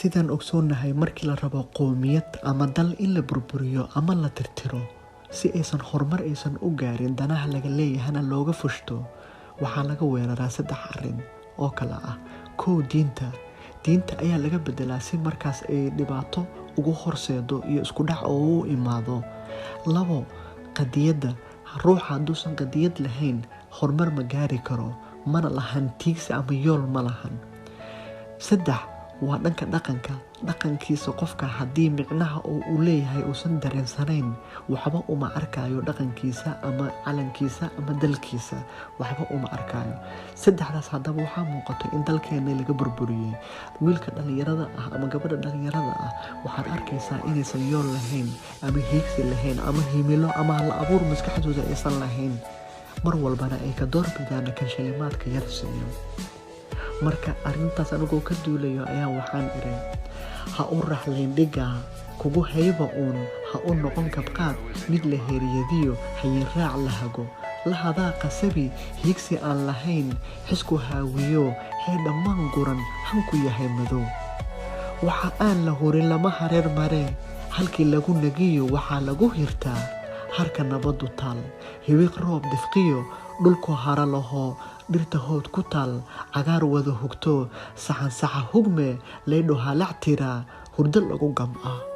sidaan ogsoonahay markii la rabo qowmiyad ama dal in la burburiyo ama la tirtiro si aysan horumar aysan u gaarin danaha laga leeyahana looga fushto waxaa laga weeraraa 3 arrin oo kala ah. 1 diinta ayaa laga bedelaa si markaas ay dhibaato ugu horseedo iyo isku dhac oo u imaado. 2 qadiyadda ruuxa haduusan qadiyad lahayn horumar ma gaari karo, mana lahan tiigsi ama yool ma lahan. 3 waa dhanka dhaqankiisa qofka haddii micnaha uu leeyahay uusan dareensanayn waxba uma arkayo dhaqankiisa ama calankiisa ama dalkiisa waxba uma arkayo. 3daas haddaba waxaa muuqato in dalkeena laga burburiyay. wiilka dhalinyarada ah ama gabadha dhalinyarada ah waxaad arkaysaa inaysan yool lahayn ama hiigsi lahayn ama himilo ama Hal'abuur maskaxdooda aysan lahayn, mar walbana ay ka doorbidaan kan shilimaadka yar siiyo. marka arrintaas anigoo ka duulayo ayaa waxaan iray ha u Raxleeyn Dhigaa kugu hayba ha u noqon kabqaad mid la heeriyadiyo hayin raac la hago la hadaa qasabi hiigsi aan lahayn xisku haawiyo dhammaan guran hanku yahay madow. waxa aan la hurin lama hareer mare halkii lagu nagiyo waxaa lagu hirtaa harka nabadu taal hiwiq roob difqiyo dhulku hara laho dhirta hood ku taal cagaar wada hugto saxan saxa hugme leydho halac tira hurdo lagu gam'a.